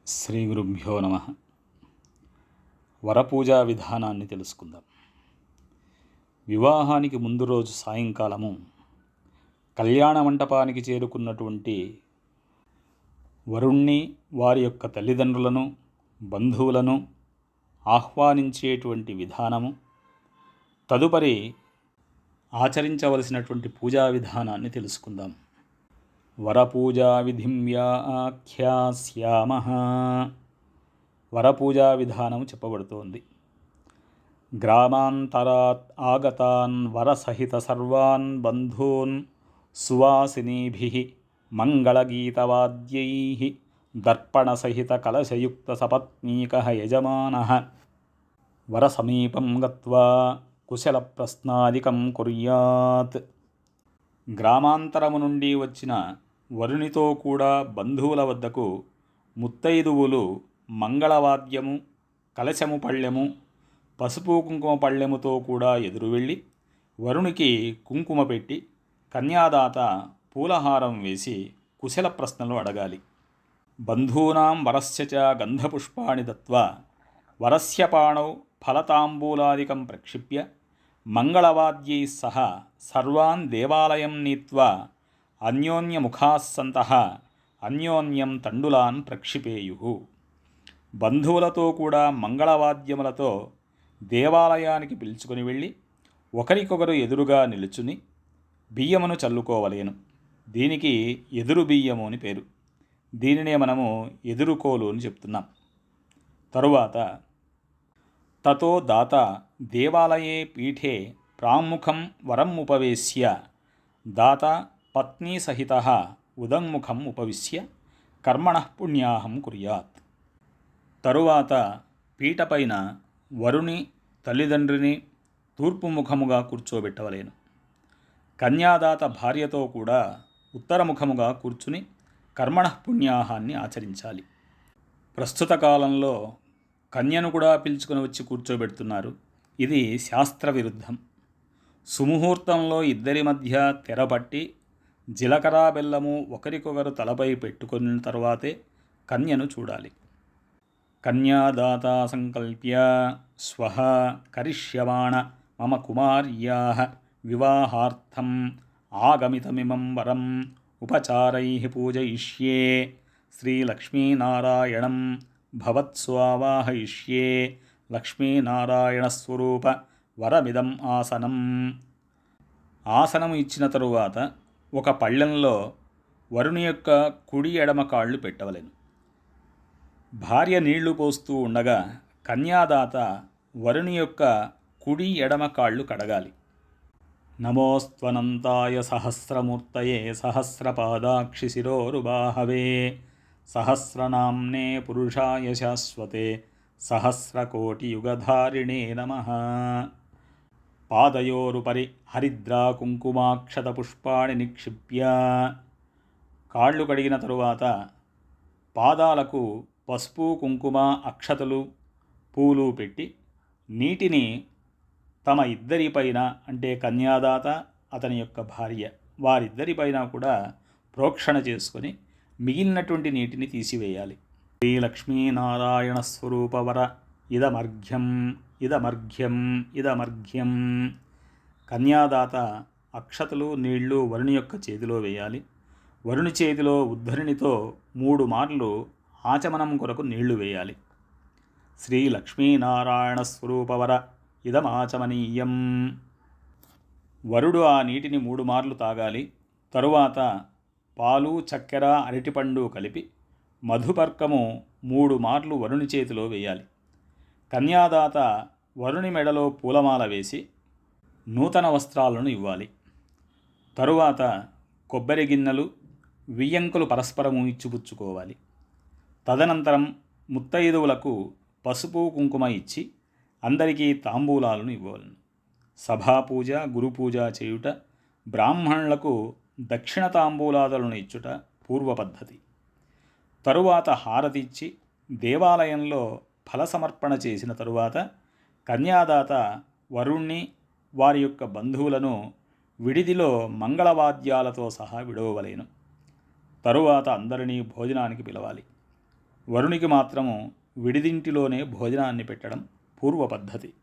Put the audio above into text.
శ్రీ గురుభ్యో నమ. వరపూజా విధానాన్ని తెలుసుకుందాం. వివాహానికి ముందు రోజు సాయంకాలము కళ్యాణ మంటపానికి చేరుకున్నటువంటి వరుణ్ణి, వారి యొక్క తల్లిదండ్రులను, బంధువులను ఆహ్వానించేటువంటి విధానము, తదుపరి ఆచరించవలసినటువంటి పూజా విధానాన్ని తెలుసుకుందాం. వరపూజా విధిం వ్యాఖ్యాస్యామః. వరపూజా విధానం చెప్పబడుతోంది. గ్రామాంతరాత్ ఆగతాన్ వరసహిత సర్వాన్ బంధూన్ సువాసినీభిః మంగళగీతవాద్యైః దర్పణసహిత కలశయుక్త సపత్నీకః యజమానః వరసమీపం గత్వా కుశల ప్రశ్నాదికం కుర్యాత్. గ్రామాంతరము నుండి వచ్చిన వరునితో కూడా బంధువుల వద్దకు ముత్తైదువులు మంగళవాద్యము, కలశము పళ్ళెము, పసుపు కుంకుమ పళ్ళెముతో కూడా ఎదురు వెళ్ళి వరునికి కుంకుమ పెట్టి కన్యాదాత పూలహారం వేసి కుశల ప్రశ్నలు అడగాలి. బంధూనాం వరస్య చ గంధపుష్పాణి దత్వా వరస్య పాణౌ ఫలతాంబూలాదికం ప్రక్షిప్య మంగళవాద్యై సహ సర్వాన్ దేవాలయం నీత్వా అన్యోన్యముఖాస్సంతః అన్యోన్యం తండులాన్ ప్రక్షిపేయు. బంధువులతో కూడా మంగళవాద్యములతో దేవాలయానికి పిలుచుకొని వెళ్ళి ఒకరికొకరు ఎదురుగా నిలుచుని బియ్యమును చల్లుకోవలేను. దీనికి ఎదురు బియ్యము అని పేరు. దీనినే మనము ఎదురుకోలు అని చెప్తున్నాం. తరువాత తతో దాత దేవాలయే పీఠే ప్రాముఖం వరం ఉపవేశ్య దాత పత్నీ సహితః ఉదంముఖం ఉపవిశ్య కర్మణః పుణ్యాహం కుర్యాత్. తరువాత పీఠపైన వరుని తల్లిదండ్రిని తూర్పు ముఖముగా కూర్చోబెట్టవలేను. కన్యాదాత భార్యతో కూడా ఉత్తరముఖముగా కూర్చుని కర్మణః పుణ్యాహాన్ని ఆచరించాలి. ప్రస్తుత కాలంలో కన్యను కూడా పిలుచుకొని వచ్చి కూర్చోబెడుతున్నారు. ఇది శాస్త్ర విరుద్ధం. సుముహూర్తంలో ఇద్దరి మధ్య తెరపట్టి జీలకర్ర బెల్లము ఒకరికొకరు తలపై పెట్టుకున్న తర్వాతే కన్యను చూడాలి. కన్యాదాత సంకల్ప్య స్వః కరిష్యమాణ మమ కుమార్యాః వివాహార్థం ఆగమితమిమం వరం ఉపచారైః పూజయిష్యే శ్రీలక్ష్మీనారాయణం భవత్స్వావాహయిష్యే లక్ష్మీనారాయణస్వరూప వరమిదం ఆసనం. ఆసనము ఇచ్చిన తరువాత ఒక పళ్ళెంలో వరుని యొక్క కుడి ఎడమ కాళ్ళు పెట్టవలెను. భార్య నీళ్లు పోస్తూ ఉండగా కన్యాదాత వరుని యొక్క కుడి ఎడమ కాళ్ళు కడగాలి. నమోస్త్వనంతాయ సహస్రమూర్తయే సహస్రపాదాక్షి శిరోరుబాహవే సహస్రనామ్నే పురుషాయ శాశ్వతే సహస్రకోటియుగధారిణే నమః. పాదయోరుపరి హరిద్రా కుంకుమాక్షత పుష్పాణి నిక్షిప్య. కాళ్ళు కడిగిన తరువాత పాదాలకు పసుపు, కుంకుమ, అక్షతలు, పూలు పెట్టి నీటిని తమ ఇద్దరిపైన, అంటే కన్యాదాత అతని యొక్క భార్య వారిద్దరిపైన కూడా ప్రోక్షణ చేసుకొని మిగిలినటువంటి నీటిని తీసివేయాలి. శ్రీలక్ష్మీనారాయణ స్వరూపవర ఇదమర్ఘ్యం ఇదమర్ఘ్యం ఇదమర్ఘ్యం. కన్యాదాత అక్షతలు, నీళ్లు వరుని యొక్క చేతిలో వేయాలి. వరుని చేతిలో ఉద్ధరిణితో 3 మార్లు ఆచమనం కొరకు నీళ్లు వేయాలి. శ్రీలక్ష్మీనారాయణ స్వరూపవర ఇదమాచమనీయం. వరుడు ఆ నీటిని 3 మార్లు తాగాలి. తరువాత పాలు, చక్కెర, అరటిపండు కలిపి మధుపర్కము 3 మార్లు వరుని చేతిలో వేయాలి. కన్యాదాత వరుని మెడలో పూలమాల వేసి నూతన వస్త్రాలను ఇవ్వాలి. తరువాత కొబ్బరి గిన్నెలు, వియ్యంకులు పరస్పరము ఇచ్చిపుచ్చుకోవాలి. తదనంతరం ముత్తైదువులకు పసుపు, కుంకుమ ఇచ్చి అందరికీ తాంబూలాలను ఇవ్వవలను. సభాపూజ, గురుపూజ చేయుట, బ్రాహ్మణులకు దక్షిణ తాంబూలాదులను ఇచ్చుట పూర్వ పద్ధతి. తరువాత హారతి ఇచ్చి దేవాలయంలో ఫల సమర్పణ చేసిన తరువాత కన్యాదాత వరుణ్ణి, వారి యొక్క బంధువులను విడిదిలో మంగళవాద్యాలతో సహా విడవవలేను. తరువాత అందరినీ భోజనానికి పిలవాలి. వరునికి మాత్రము విడిదింటిలోనే భోజనాన్ని పెట్టడం పూర్వ పద్ధతి.